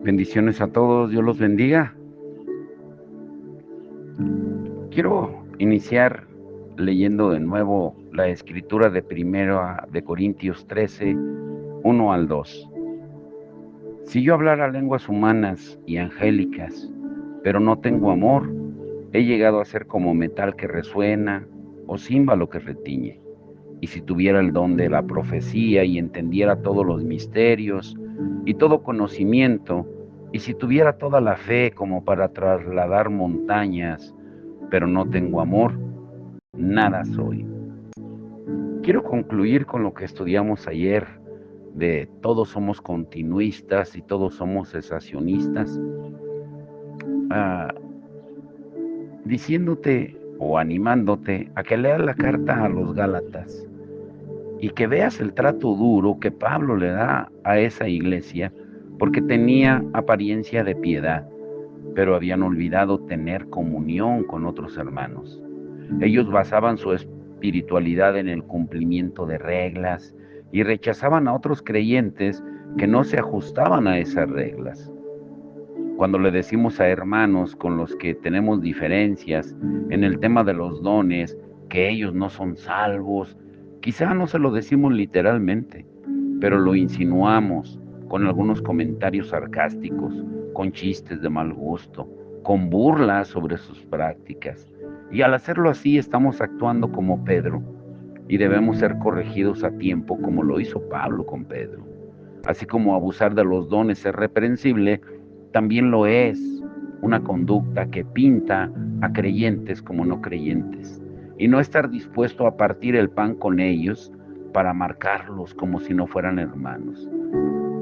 Bendiciones a todos, Dios los bendiga. Quiero iniciar leyendo de nuevo la escritura de Primera de Corintios 13, 1 al 2. Si yo hablara lenguas humanas y angélicas, pero no tengo amor, he llegado a ser como metal que resuena o címbalo que retiñe. Y si tuviera el don de la profecía y entendiera todos los misterios y todo conocimiento, y si tuviera toda la fe como para trasladar montañas, pero no tengo amor, nada soy. Quiero concluir con lo que estudiamos ayer de todos somos continuistas y todos somos cesacionistas, ah, diciéndote o animándote a que leas la carta a los Gálatas y que veas el trato duro que Pablo le da a esa iglesia, porque tenía apariencia de piedad, pero habían olvidado tener comunión con otros hermanos. Ellos basaban su espiritualidad en el cumplimiento de reglas y rechazaban a otros creyentes que no se ajustaban a esas reglas. Cuando le decimos a hermanos con los que tenemos diferencias en el tema de los dones, que ellos no son salvos, quizá no se lo decimos literalmente, pero lo insinuamos con algunos comentarios sarcásticos, con chistes de mal gusto, con burlas sobre sus prácticas. Y al hacerlo así estamos actuando como Pedro y debemos ser corregidos a tiempo como lo hizo Pablo con Pedro. Así como abusar de los dones es reprensible, también lo es una conducta que pinta a creyentes como no creyentes y no estar dispuesto a partir el pan con ellos para marcarlos como si no fueran hermanos.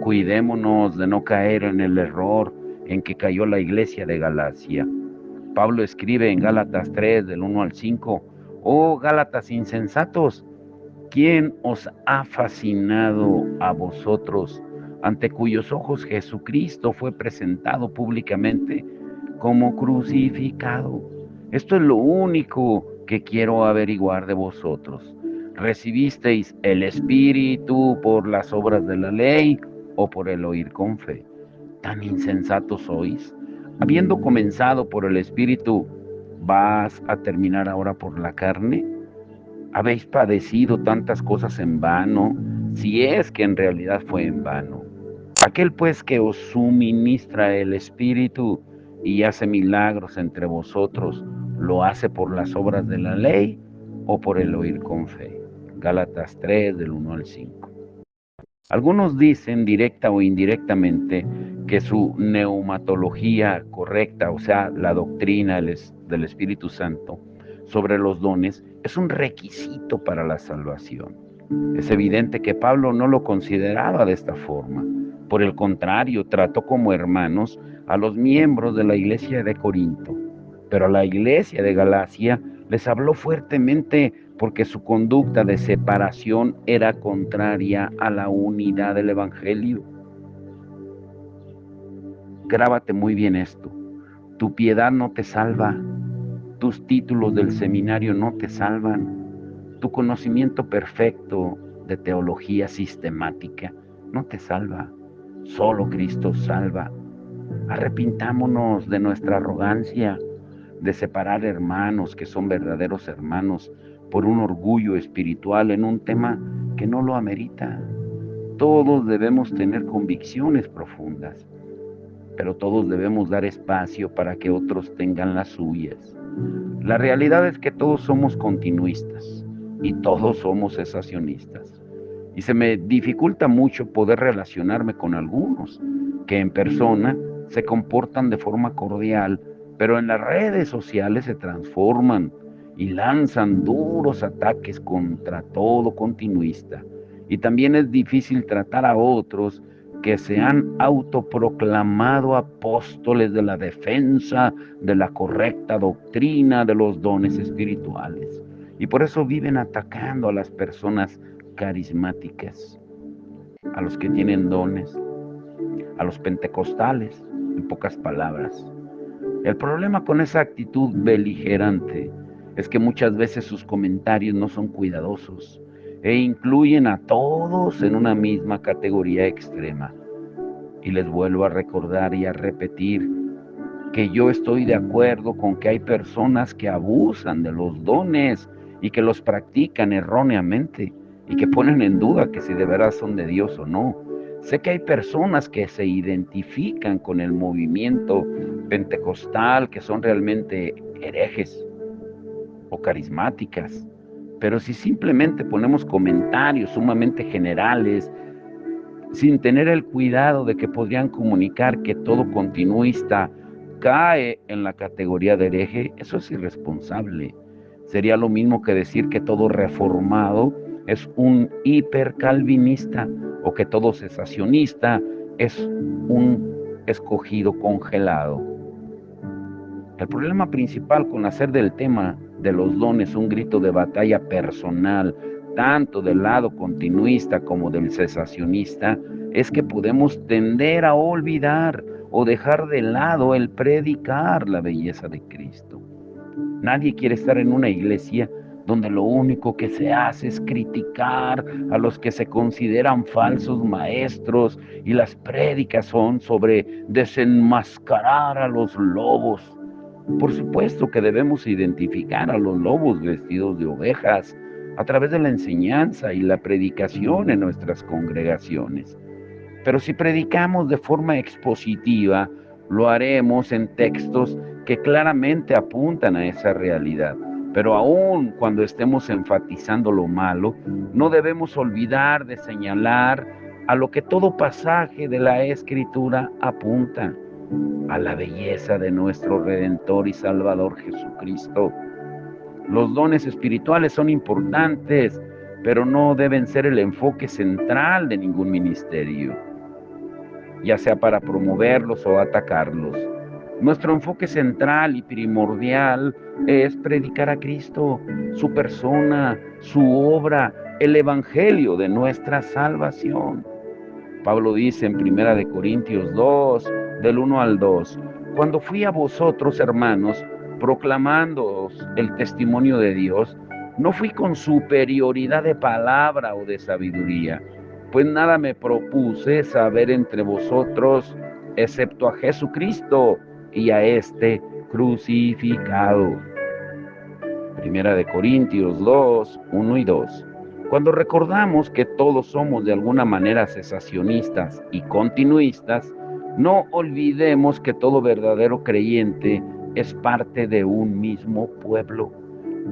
Cuidémonos de no caer en el error en que cayó la iglesia de Galacia. Pablo escribe en Gálatas 3, del 1 al 5, oh Gálatas insensatos, ¿quién os ha fascinado a vosotros, ante cuyos ojos Jesucristo fue presentado públicamente como crucificado? Esto es lo único que quiero averiguar de vosotros. ¿Recibisteis el Espíritu por las obras de la ley o por el oír con fe? ¿Tan insensatos sois? Habiendo comenzado por el Espíritu, ¿vas a terminar ahora por la carne? ¿Habéis padecido tantas cosas en vano, si es que en realidad fue en vano? Aquel pues que os suministra el Espíritu y hace milagros entre vosotros, ¿lo hace por las obras de la ley o por el oír con fe? Gálatas 3, del 1 al 5. Algunos dicen directa o indirectamente que su neumatología correcta, o sea, la doctrina del Espíritu Santo sobre los dones, es un requisito para la salvación. Es evidente que Pablo no lo consideraba de esta forma. Por el contrario, trató como hermanos a los miembros de la iglesia de Corinto, pero a la iglesia de Galacia les habló fuertemente porque su conducta de separación era contraria a la unidad del Evangelio. Grábate muy bien esto. Tu piedad no te salva, tus títulos del seminario no te salvan, tu conocimiento perfecto de teología sistemática no te salva. Solo Cristo salva. Arrepintámonos de nuestra arrogancia, de separar hermanos que son verdaderos hermanos por un orgullo espiritual en un tema que no lo amerita. Todos debemos tener convicciones profundas, pero todos debemos dar espacio para que otros tengan las suyas. La realidad es que todos somos continuistas y todos somos cesacionistas. Y se me dificulta mucho poder relacionarme con algunos que en persona se comportan de forma cordial, pero en las redes sociales se transforman y lanzan duros ataques contra todo continuista. Y también es difícil tratar a otros que se han autoproclamado apóstoles de la defensa de la correcta doctrina de los dones espirituales. Y por eso viven atacando a las personas carismáticas, a los que tienen dones, a los pentecostales, en pocas palabras. El problema con esa actitud beligerante es que muchas veces sus comentarios no son cuidadosos e incluyen a todos en una misma categoría extrema. Y les vuelvo a recordar y a repetir que yo estoy de acuerdo con que hay personas que abusan de los dones y que los practican erróneamente y que ponen en duda que si de veras son de Dios o no. Sé que hay personas que se identifican con el movimiento pentecostal, que son realmente herejes o carismáticas, pero si simplemente ponemos comentarios sumamente generales, sin tener el cuidado de que podrían comunicar que todo continuista cae en la categoría de hereje, eso es irresponsable. Sería lo mismo que decir que todo reformado es un hipercalvinista o que todo cesacionista es un escogido congelado. El problema principal con hacer del tema de los dones un grito de batalla personal, tanto del lado continuista como del cesacionista, es que podemos tender a olvidar o dejar de lado el predicar la belleza de Cristo. Nadie quiere estar en una iglesia donde lo único que se hace es criticar a los que se consideran falsos maestros y las prédicas son sobre desenmascarar a los lobos. Por supuesto que debemos identificar a los lobos vestidos de ovejas a través de la enseñanza y la predicación en nuestras congregaciones. Pero si predicamos de forma expositiva, lo haremos en textos que claramente apuntan a esa realidad. Pero aún cuando estemos enfatizando lo malo, no debemos olvidar de señalar a lo que todo pasaje de la Escritura apunta, a la belleza de nuestro Redentor y Salvador Jesucristo. Los dones espirituales son importantes, pero no deben ser el enfoque central de ningún ministerio, ya sea para promoverlos o atacarlos. Nuestro enfoque central y primordial es predicar a Cristo, su persona, su obra, el evangelio de nuestra salvación. Pablo dice en 1 Corintios 2, del 1 al 2, cuando fui a vosotros, hermanos, proclamándoos el testimonio de Dios, no fui con superioridad de palabra o de sabiduría, pues nada me propuse saber entre vosotros, excepto a Jesucristo y a este crucificado. 1 Corintios 2, 1 y 2. Cuando recordamos que todos somos de alguna manera cesacionistas y continuistas, no olvidemos que todo verdadero creyente es parte de un mismo pueblo.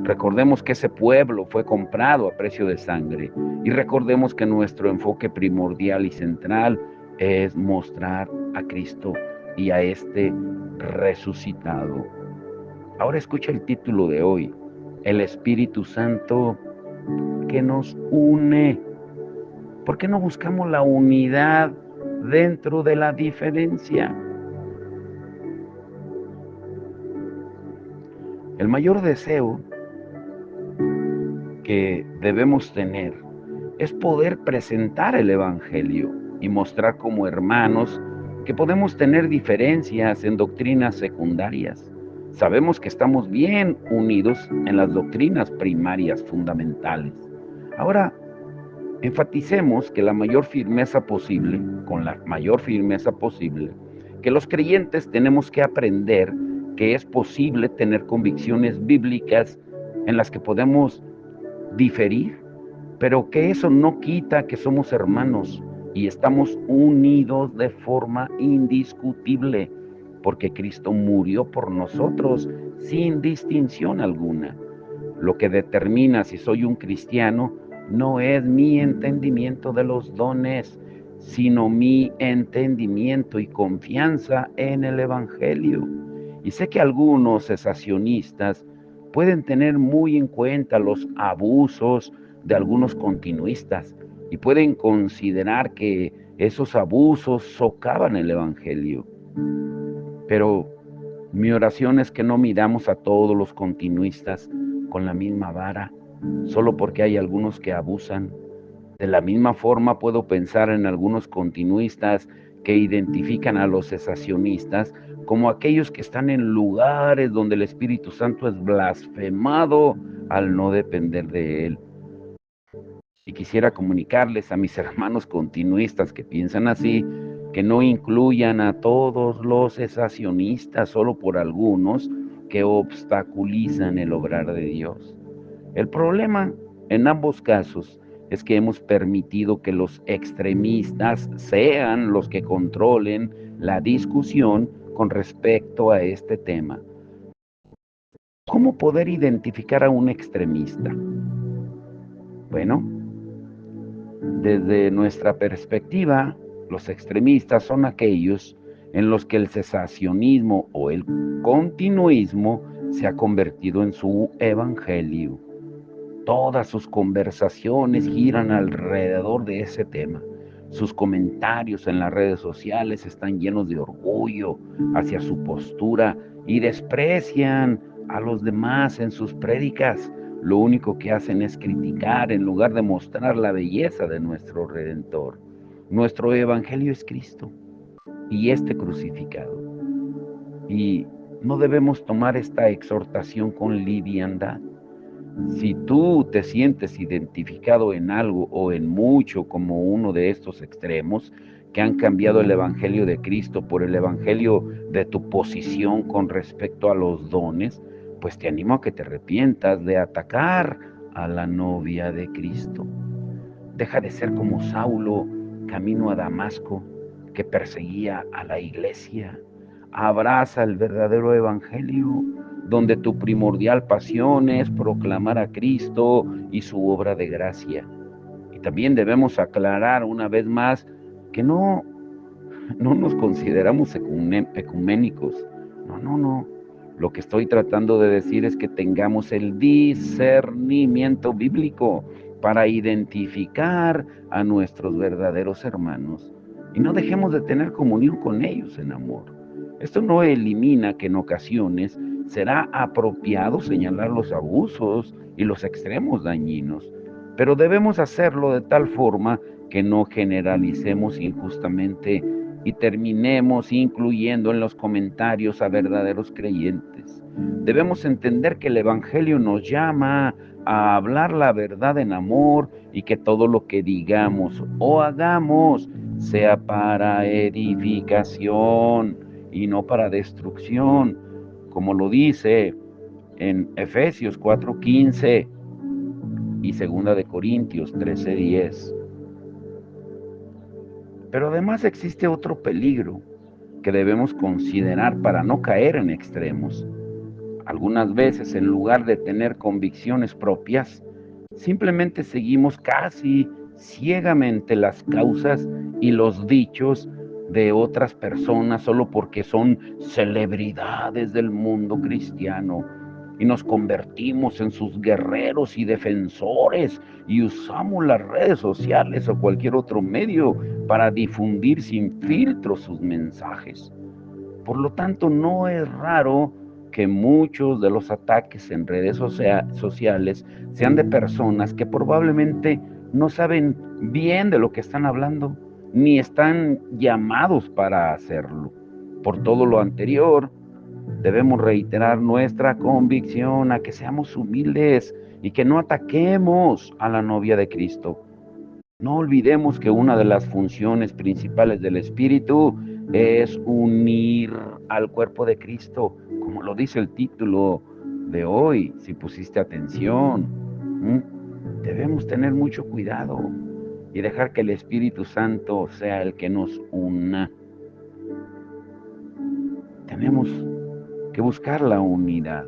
Recordemos que ese pueblo fue comprado a precio de sangre y recordemos que nuestro enfoque primordial y central es mostrar a Cristo y a este resucitado. Ahora escucha el título de hoy, el Espíritu Santo que nos une. ¿Por qué no buscamos la unidad dentro de la diferencia? El mayor deseo que debemos tener es poder presentar el Evangelio y mostrar como hermanos que podemos tener diferencias en doctrinas secundarias. Sabemos que estamos bien unidos en las doctrinas primarias fundamentales. Ahora, enfaticemos que la mayor firmeza posible, con la mayor firmeza posible, que los creyentes tenemos que aprender que es posible tener convicciones bíblicas en las que podemos diferir, pero que eso no quita que somos hermanos y estamos unidos de forma indiscutible, porque Cristo murió por nosotros sin distinción alguna. Lo que determina si soy un cristiano no es mi entendimiento de los dones, sino mi entendimiento y confianza en el Evangelio. Y sé que algunos cesacionistas pueden tener muy en cuenta los abusos de algunos continuistas y pueden considerar que esos abusos socavan el Evangelio. Pero mi oración es que no midamos a todos los continuistas con la misma vara, solo porque hay algunos que abusan. De la misma forma puedo pensar en algunos continuistas que identifican a los cesacionistas como aquellos que están en lugares donde el Espíritu Santo es blasfemado al no depender de él. Y quisiera comunicarles a mis hermanos continuistas que piensan así, que no incluyan a todos los cesacionistas, solo por algunos que obstaculizan el obrar de Dios. El problema en ambos casos es que hemos permitido que los extremistas sean los que controlen la discusión con respecto a este tema. ¿Cómo poder identificar a un extremista? Bueno, desde nuestra perspectiva, los extremistas son aquellos en los que el cesacionismo o el continuismo se ha convertido en su evangelio. Todas sus conversaciones giran alrededor de ese tema. Sus comentarios en las redes sociales están llenos de orgullo hacia su postura y desprecian a los demás en sus prédicas. Lo único que hacen es criticar en lugar de mostrar la belleza de nuestro Redentor. Nuestro evangelio es Cristo y este crucificado. Y no debemos tomar esta exhortación con liviandad. Si tú te sientes identificado en algo o en mucho como uno de estos extremos que han cambiado el Evangelio de Cristo por el Evangelio de tu posición con respecto a los dones, pues te animo a que te arrepientas de atacar a la novia de Cristo. Deja de ser como Saulo, camino a Damasco, que perseguía a la iglesia. Abraza el verdadero evangelio, donde tu primordial pasión es proclamar a Cristo y su obra de gracia. Y también debemos aclarar una vez más que no nos consideramos ecuménicos. No. Lo que estoy tratando de decir es que tengamos el discernimiento bíblico para identificar a nuestros verdaderos hermanos y no dejemos de tener comunión con ellos en amor. Esto no elimina que en ocasiones será apropiado señalar los abusos y los extremos dañinos, pero debemos hacerlo de tal forma que no generalicemos injustamente y terminemos incluyendo en los comentarios a verdaderos creyentes. Debemos entender que el Evangelio nos llama a hablar la verdad en amor y que todo lo que digamos o hagamos sea para edificación y no para destrucción, como lo dice en Efesios 4:15 y 2 de Corintios 13:10. Pero además existe otro peligro que debemos considerar para no caer en extremos. Algunas veces, en lugar de tener convicciones propias, simplemente seguimos casi ciegamente las causas y los dichos de otras personas solo porque son celebridades del mundo cristiano y nos convertimos en sus guerreros y defensores y usamos las redes sociales o cualquier otro medio para difundir sin filtro sus mensajes. Por lo tanto, no es raro que muchos de los ataques en redes sociales sean de personas que probablemente no saben bien de lo que están hablando, ni están llamados para hacerlo. Por todo lo anterior, debemos reiterar nuestra convicción a que seamos humildes y que no ataquemos a la novia de Cristo. No olvidemos que una de las funciones principales del Espíritu es unir al cuerpo de Cristo, como lo dice el título de hoy, si pusiste atención. Debemos tener mucho cuidado y dejar que el Espíritu Santo sea el que nos una. Tenemos que buscar la unidad.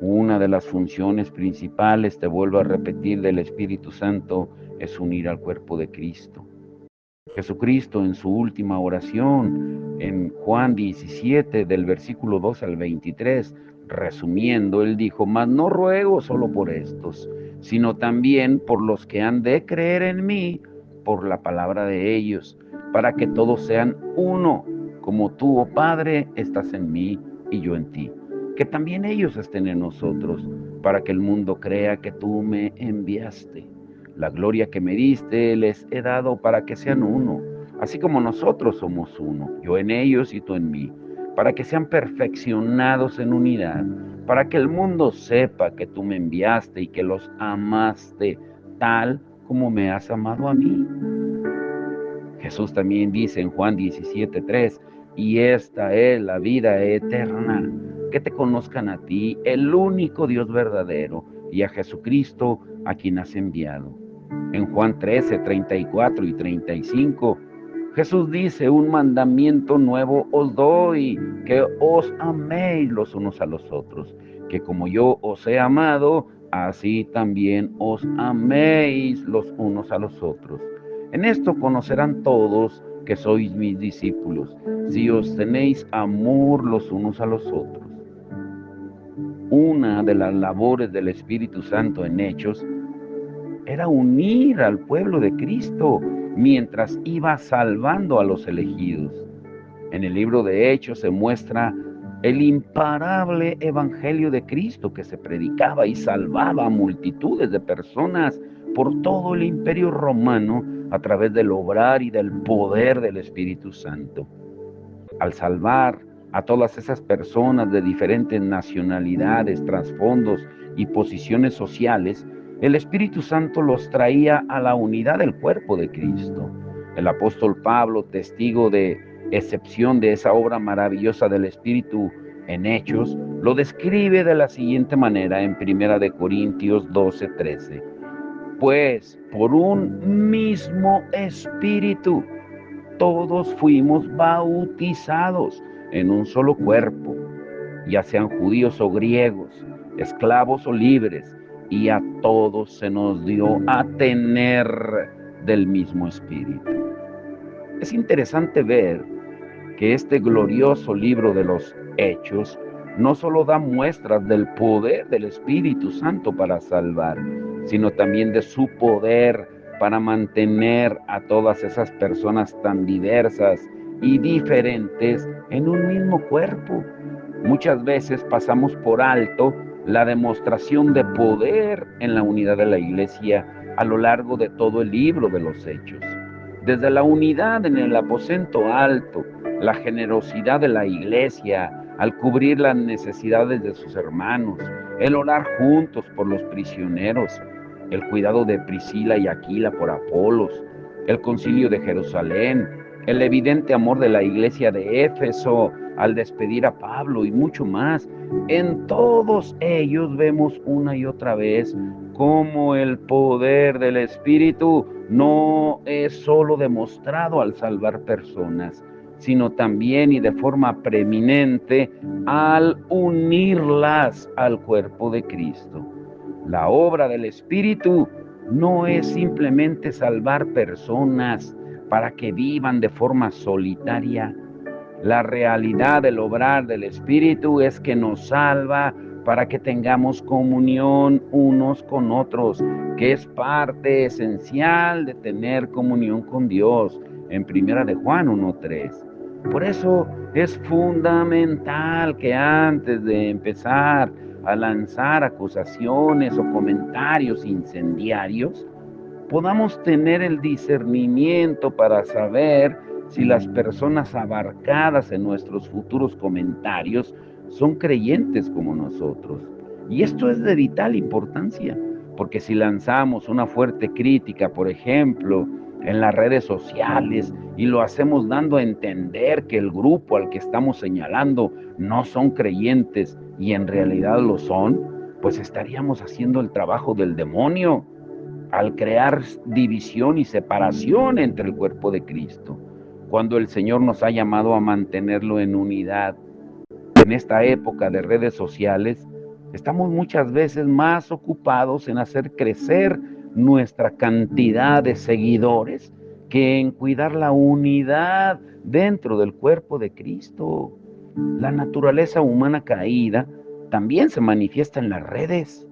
Una de las funciones principales, te vuelvo a repetir, del Espíritu Santo es unir al cuerpo de Cristo. Jesucristo en su última oración, en Juan 17, del versículo 2 al 23, resumiendo, él dijo: mas no ruego solo por estos, sino también por los que han de creer en mí, por la palabra de ellos, para que todos sean uno, como tú, oh Padre, estás en mí y yo en ti. Que también ellos estén en nosotros, para que el mundo crea que tú me enviaste. La gloria que me diste les he dado para que sean uno, así como nosotros somos uno, yo en ellos y tú en mí, para que sean perfeccionados en unidad, para que el mundo sepa que tú me enviaste y que los amaste tal como me has amado a mí. Jesús también dice en Juan 17:3, y esta es la vida eterna, que te conozcan a ti, el único Dios verdadero, y a Jesucristo a quien has enviado. En Juan 13:34 y 35, Jesús dice, un mandamiento nuevo os doy, que os améis los unos a los otros, que como yo os he amado, así también os améis los unos a los otros. En esto conocerán todos que sois mis discípulos, si os tenéis amor los unos a los otros. Una de las labores del Espíritu Santo en Hechos era unir al pueblo de Cristo mientras iba salvando a los elegidos. En el libro de Hechos se muestra el imparable evangelio de Cristo que se predicaba y salvaba a multitudes de personas por todo el imperio romano a través del obrar y del poder del Espíritu Santo. Al salvar a todas esas personas de diferentes nacionalidades, trasfondos y posiciones sociales, el Espíritu Santo los traía a la unidad del cuerpo de Cristo. El apóstol Pablo, testigo de excepción de esa obra maravillosa del Espíritu en Hechos, lo describe de la siguiente manera en 1 Corintios 12:13. Pues por un mismo Espíritu todos fuimos bautizados en un solo cuerpo, ya sean judíos o griegos, esclavos o libres, y a todos se nos dio a tener del mismo Espíritu. Es interesante ver que este glorioso libro de los Hechos no solo da muestras del poder del Espíritu Santo para salvar, sino también de su poder para mantener a todas esas personas tan diversas y diferentes en un mismo cuerpo. Muchas veces pasamos por alto la demostración de poder en la unidad de la iglesia a lo largo de todo el libro de los Hechos. Desde la unidad en el aposento alto, la generosidad de la iglesia al cubrir las necesidades de sus hermanos, el orar juntos por los prisioneros, el cuidado de Priscila y Aquila por Apolos, el concilio de Jerusalén, el evidente amor de la iglesia de Éfeso al despedir a Pablo y mucho más. En todos ellos vemos una y otra vez cómo el poder del Espíritu no es solo demostrado al salvar personas, sino también y de forma preeminente al unirlas al cuerpo de Cristo. La obra del Espíritu no es simplemente salvar personas para que vivan de forma solitaria. La realidad del obrar del Espíritu es que nos salva para que tengamos comunión unos con otros, que es parte esencial de tener comunión con Dios, en 1 Juan 1:3. Por eso es fundamental que antes de empezar a lanzar acusaciones o comentarios incendiarios, podamos tener el discernimiento para saber si las personas abarcadas en nuestros futuros comentarios son creyentes como nosotros. Y esto es de vital importancia, porque si lanzamos una fuerte crítica, por ejemplo, en las redes sociales y lo hacemos dando a entender que el grupo al que estamos señalando no son creyentes y en realidad lo son, pues estaríamos haciendo el trabajo del demonio al crear división y separación entre el cuerpo de Cristo, cuando el Señor nos ha llamado a mantenerlo en unidad. En esta época de redes sociales, estamos muchas veces más ocupados en hacer crecer nuestra cantidad de seguidores que en cuidar la unidad dentro del cuerpo de Cristo. La naturaleza humana caída también se manifiesta en las redes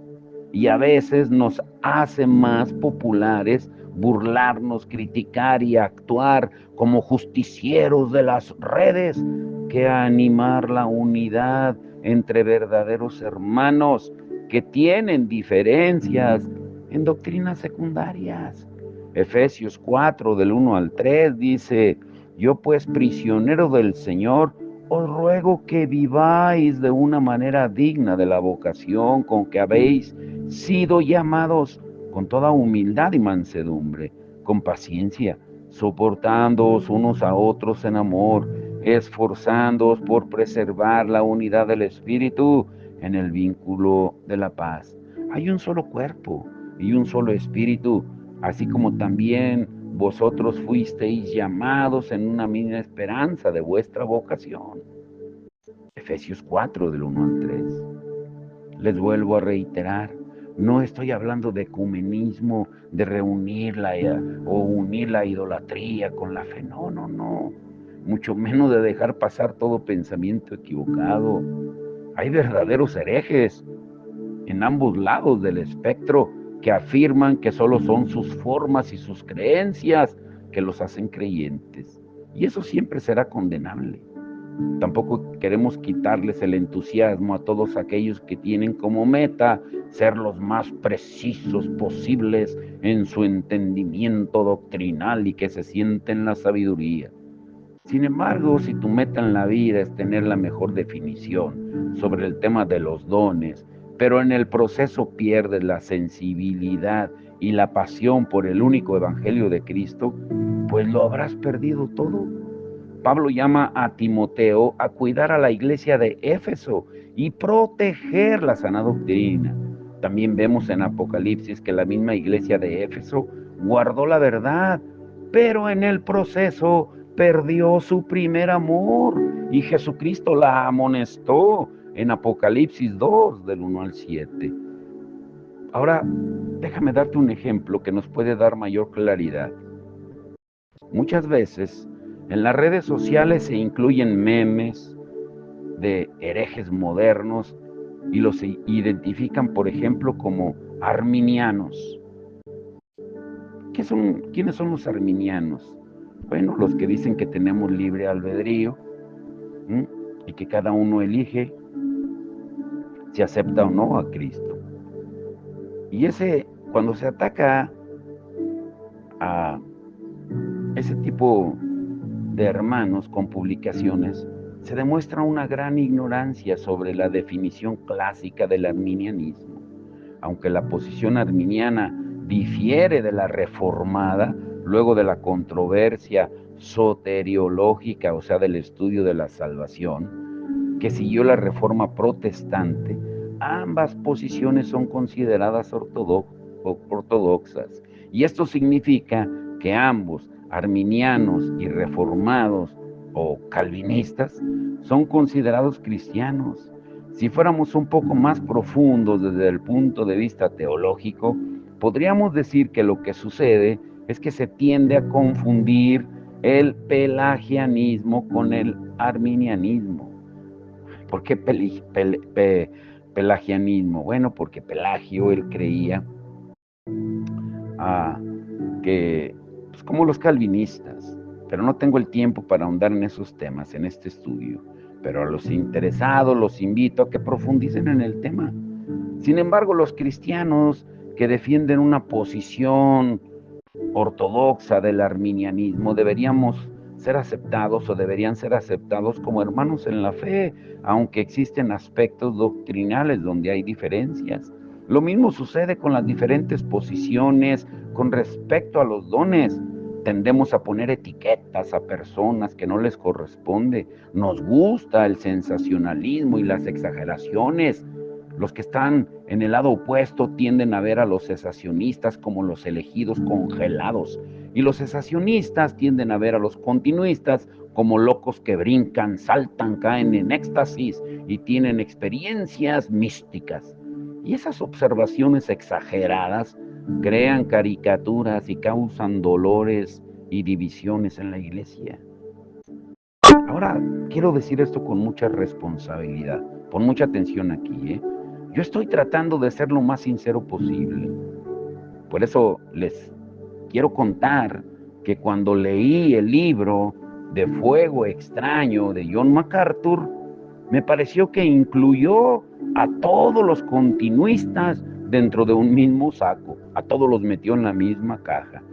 y a veces nos hace más populares burlarnos, criticar y actuar como justicieros de las redes que animar la unidad entre verdaderos hermanos que tienen diferencias en doctrinas secundarias. Efesios 4 del 1 al 3 dice, yo pues prisionero del Señor, os ruego que viváis de una manera digna de la vocación con que habéis sido llamados, con toda humildad y mansedumbre, con paciencia, soportándoos unos a otros en amor, esforzándoos por preservar la unidad del Espíritu en el vínculo de la paz. Hay un solo cuerpo y un solo Espíritu, así como también vosotros fuisteis llamados en una misma esperanza de vuestra vocación. Efesios 4, del 1 al 3. Les vuelvo a reiterar, no estoy hablando de ecumenismo, de reunirla o unir la idolatría con la fe. No, no, no. Mucho menos de dejar pasar todo pensamiento equivocado. Hay verdaderos herejes en ambos lados del espectro que afirman que solo son sus formas y sus creencias que los hacen creyentes. Y eso siempre será condenable. Tampoco queremos quitarles el entusiasmo a todos aquellos que tienen como meta ser los más precisos posibles en su entendimiento doctrinal y que se sienten la sabiduría. Sin embargo, si tu meta en la vida es tener la mejor definición sobre el tema de los dones, pero en el proceso pierdes la sensibilidad y la pasión por el único evangelio de Cristo, pues lo habrás perdido todo. Pablo llama a Timoteo a cuidar a la iglesia de Éfeso y proteger la sana doctrina. También vemos en Apocalipsis que la misma iglesia de Éfeso guardó la verdad, pero en el proceso perdió su primer amor y Jesucristo la amonestó en Apocalipsis 2, del 1 al 7. Ahora, déjame darte un ejemplo que nos puede dar mayor claridad. Muchas veces en las redes sociales se incluyen memes de herejes modernos y los identifican, por ejemplo, como arminianos. ¿Quiénes son los arminianos? Bueno, los que dicen que tenemos libre albedrío, ¿m? Y que cada uno elige si acepta o no a Cristo. Y cuando se ataca a ese tipo de hermanos con publicaciones, se demuestra una gran ignorancia sobre la definición clásica del arminianismo. Aunque la posición arminiana difiere de la reformada, luego de la controversia soteriológica, o sea, del estudio de la salvación, que siguió la reforma protestante, ambas posiciones son consideradas ortodoxas. Y esto significa que ambos, arminianos y reformados o calvinistas, son considerados cristianos. Si fuéramos un poco más profundos desde el punto de vista teológico, podríamos decir que lo que sucede es que se tiende a confundir el pelagianismo con el arminianismo. ¿Por qué pelagianismo? Bueno, porque Pelagio, él creía que, pues, como los calvinistas, pero no tengo el tiempo para ahondar en esos temas en este estudio, pero a los interesados los invito a que profundicen en el tema. Sin embargo, los cristianos que defienden una posición ortodoxa del arminianismo deberíamos ser aceptados o deberían ser aceptados como hermanos en la fe, aunque existen aspectos doctrinales donde hay diferencias. Lo mismo sucede con las diferentes posiciones con respecto a los dones. Tendemos a poner etiquetas a personas que no les corresponde. Nos gusta el sensacionalismo y las exageraciones. Los que están en el lado opuesto tienden a ver a los cesacionistas como los elegidos congelados, y los cesacionistas tienden a ver a los continuistas como locos que brincan, saltan, caen en éxtasis y tienen experiencias místicas. Y esas observaciones exageradas crean caricaturas y causan dolores y divisiones en la iglesia. Ahora, quiero decir esto con mucha responsabilidad. Pon mucha atención aquí, ¿eh? Yo estoy tratando de ser lo más sincero posible. Por eso les quiero contar que cuando leí el libro de Fuego Extraño de John MacArthur, me pareció que incluyó a todos los continuistas dentro de un mismo saco, a todos los metió en la misma caja.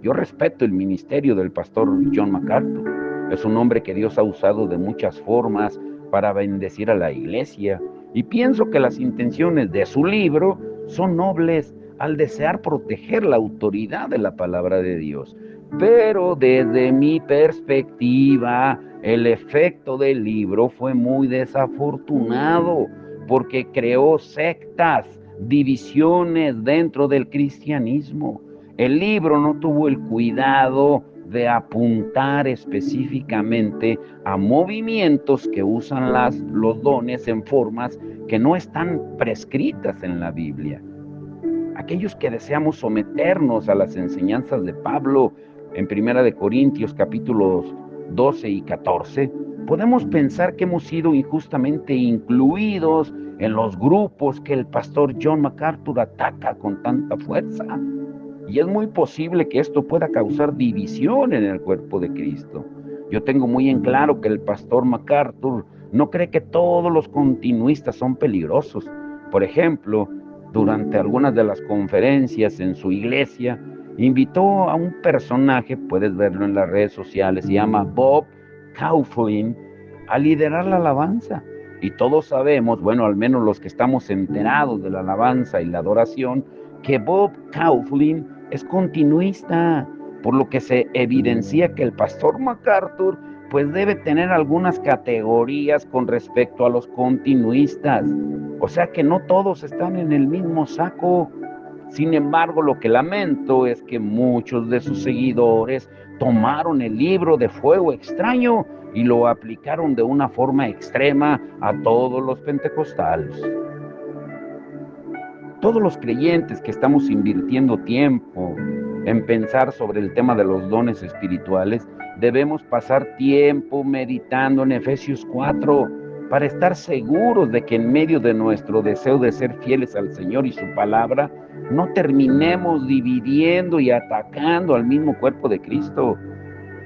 Yo respeto el ministerio del pastor John MacArthur. Es un hombre que Dios ha usado de muchas formas para bendecir a la iglesia, y pienso que las intenciones de su libro son nobles al desear proteger la autoridad de la palabra de Dios. Pero desde mi perspectiva, el efecto del libro fue muy desafortunado porque creó sectas, divisiones dentro del cristianismo. El libro no tuvo el cuidado de apuntar específicamente a movimientos que usan los dones en formas que no están prescritas en la Biblia. Aquellos que deseamos someternos a las enseñanzas de Pablo en Primera de Corintios capítulos 12 y 14, podemos pensar que hemos sido injustamente incluidos en los grupos que el pastor John MacArthur ataca con tanta fuerza. Y es muy posible que esto pueda causar división en el cuerpo de Cristo. Yo tengo muy en claro que el pastor MacArthur no cree que todos los continuistas son peligrosos. Por ejemplo, durante algunas de las conferencias en su iglesia, invitó a un personaje, puedes verlo en las redes sociales, se llama Bob Kauflin, a liderar la alabanza. Y todos sabemos, bueno, al menos los que estamos enterados de la alabanza y la adoración, que Bob Kauflin es continuista, por lo que se evidencia que el pastor MacArthur pues debe tener algunas categorías con respecto a los continuistas. O sea que no todos están en el mismo saco. Sin embargo, lo que lamento es que muchos de sus seguidores tomaron el libro de fuego extraño y lo aplicaron de una forma extrema a todos los pentecostales. Todos los creyentes que estamos invirtiendo tiempo en pensar sobre el tema de los dones espirituales, debemos pasar tiempo meditando en Efesios 4 para estar seguros de que en medio de nuestro deseo de ser fieles al Señor y su palabra, no terminemos dividiendo y atacando al mismo cuerpo de Cristo.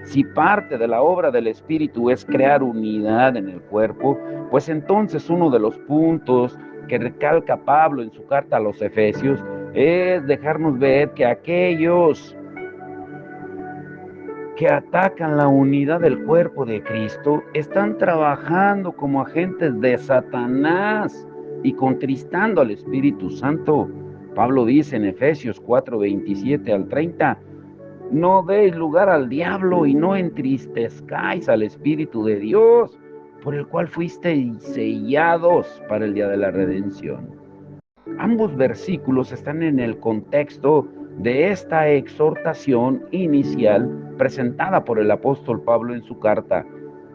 Si parte de la obra del Espíritu es crear unidad en el cuerpo, pues entonces uno de los puntos que recalca Pablo en su carta a los Efesios es dejarnos ver que aquellos que atacan la unidad del cuerpo de Cristo están trabajando como agentes de Satanás y contristando al Espíritu Santo. Pablo dice en Efesios 4:27 al 30, no deis lugar al diablo y no entristezcáis al Espíritu de Dios, por el cual fuisteis sellados para el día de la redención. Ambos versículos están en el contexto de esta exhortación inicial presentada por el apóstol Pablo en su carta.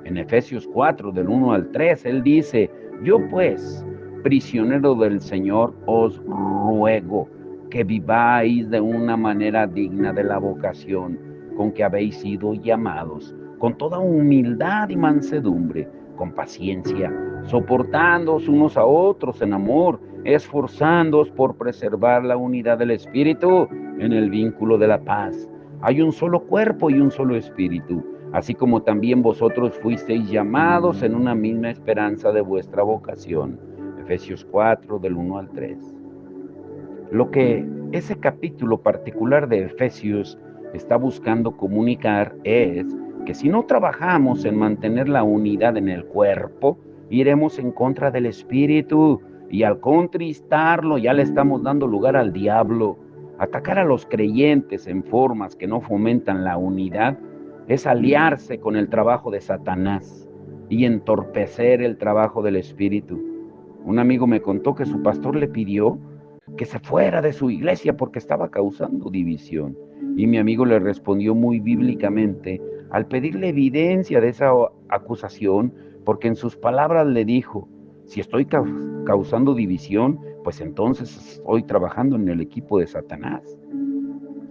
En Efesios 4, del 1 al 3, él dice, yo pues, prisionero del Señor, os ruego que viváis de una manera digna de la vocación con que habéis sido llamados, con toda humildad y mansedumbre, con paciencia, soportándoos unos a otros en amor, esforzándoos por preservar la unidad del Espíritu en el vínculo de la paz. Hay un solo cuerpo y un solo Espíritu, así como también vosotros fuisteis llamados en una misma esperanza de vuestra vocación. Efesios 4, del 1 al 3. Lo que ese capítulo particular de Efesios está buscando comunicar es que si no trabajamos en mantener la unidad en el cuerpo, iremos en contra del Espíritu y al contristarlo ya le estamos dando lugar al diablo. Atacar a los creyentes en formas que no fomentan la unidad es aliarse con el trabajo de Satanás y entorpecer el trabajo del Espíritu. Un amigo me contó que su pastor le pidió que se fuera de su iglesia porque estaba causando división. Y mi amigo le respondió muy bíblicamente al pedirle evidencia de esa acusación, porque en sus palabras le dijo, si estoy causando división, pues entonces estoy trabajando en el equipo de Satanás.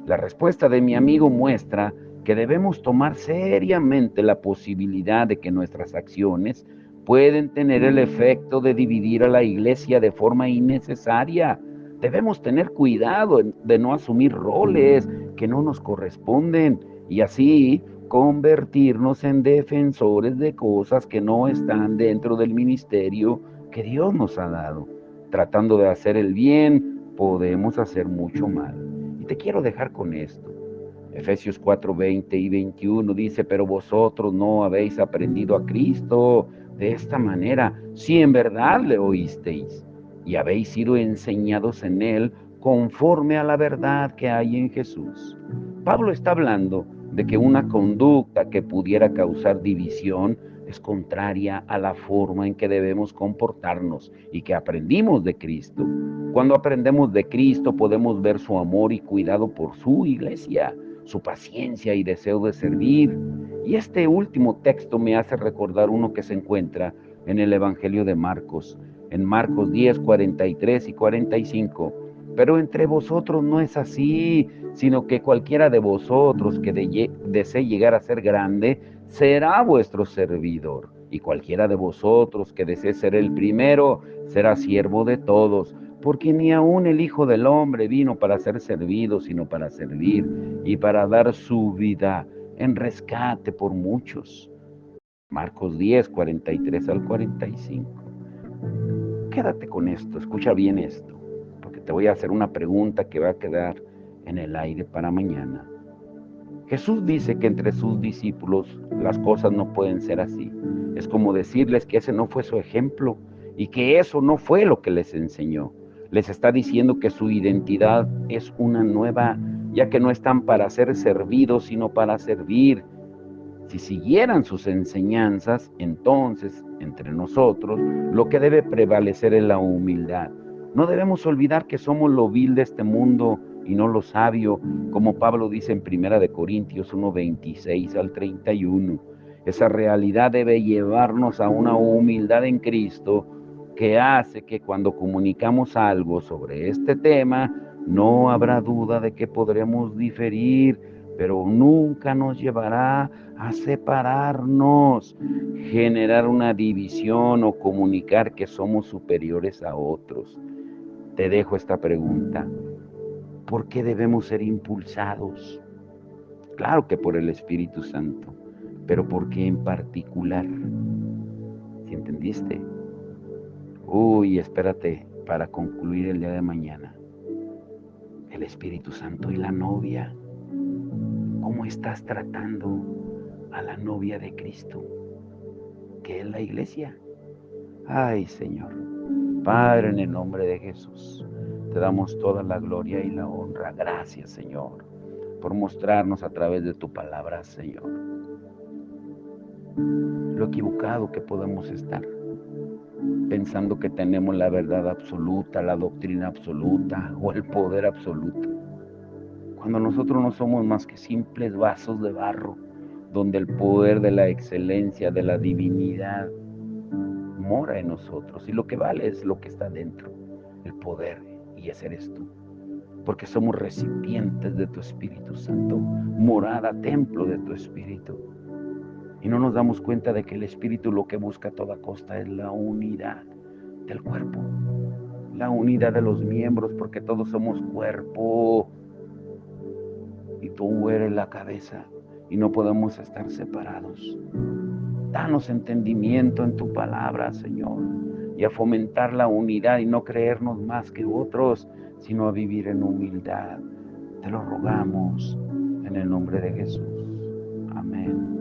La respuesta de mi amigo muestra que debemos tomar seriamente la posibilidad de que nuestras acciones pueden tener el efecto de dividir a la iglesia de forma innecesaria. Debemos tener cuidado de no asumir roles que no nos corresponden y así convertirnos en defensores de cosas que no están dentro del ministerio que Dios nos ha dado. Tratando de hacer el bien, podemos hacer mucho mal. Y te quiero dejar con esto. Efesios 4, 20 y 21 dice, pero vosotros no habéis aprendido a Cristo de esta manera, si en verdad le oísteis y habéis sido enseñados en él conforme a la verdad que hay en Jesús. Pablo está hablando de que una conducta que pudiera causar división es contraria a la forma en que debemos comportarnos y que aprendimos de Cristo. Cuando aprendemos de Cristo podemos ver su amor y cuidado por su iglesia, su paciencia y deseo de servir. Y este último texto me hace recordar uno que se encuentra en el Evangelio de Marcos, en Marcos 10, 43 y 45. Pero entre vosotros no es así, sino que cualquiera de vosotros que desee llegar a ser grande, será vuestro servidor. Y cualquiera de vosotros que desee ser el primero, será siervo de todos. Porque ni aun el Hijo del Hombre vino para ser servido, sino para servir y para dar su vida en rescate por muchos. Marcos 10, 43 al 45. Quédate con esto, escucha bien esto, porque te voy a hacer una pregunta que va a quedar en el aire para mañana. Jesús dice que entre sus discípulos las cosas no pueden ser así. Es como decirles que ese no fue su ejemplo y que eso no fue lo que les enseñó. Les está diciendo que su identidad es una nueva, ya que no están para ser servidos, sino para servir. Si siguieran sus enseñanzas, entonces, entre nosotros, lo que debe prevalecer es la humildad. No debemos olvidar que somos lo vil de este mundo y no lo sabio, como Pablo dice en 1 Corintios 1, 26 al 31. Esa realidad debe llevarnos a una humildad en Cristo que hace que cuando comunicamos algo sobre este tema, no habrá duda de que podremos diferir, pero nunca nos llevará a separarnos, generar una división o comunicar que somos superiores a otros. Te dejo esta pregunta. ¿Por qué debemos ser impulsados? Claro que por el Espíritu Santo, pero ¿por qué en particular? ¿Sí entendiste? Uy, espérate para concluir el día de mañana. El Espíritu Santo y la novia. ¿Cómo estás tratando a la novia de Cristo, que es la iglesia? Ay, Señor. Padre, en el nombre de Jesús, te damos toda la gloria y la honra. Gracias, Señor, por mostrarnos a través de tu palabra, Señor, lo equivocado que podemos estar, pensando que tenemos la verdad absoluta, la doctrina absoluta o el poder absoluto, cuando nosotros no somos más que simples vasos de barro, donde el poder de la excelencia, de la divinidad, mora en nosotros y lo que vale es lo que está dentro, el poder, y ese eres tú, porque somos recipientes de tu Espíritu Santo, morada, templo de tu Espíritu, y no nos damos cuenta de que el Espíritu lo que busca a toda costa es la unidad del cuerpo, la unidad de los miembros, porque todos somos cuerpo y tú eres la cabeza y no podemos estar separados. Danos entendimiento en tu palabra, Señor, y a fomentar la unidad y no creernos más que otros, sino a vivir en humildad. Te lo rogamos en el nombre de Jesús. Amén.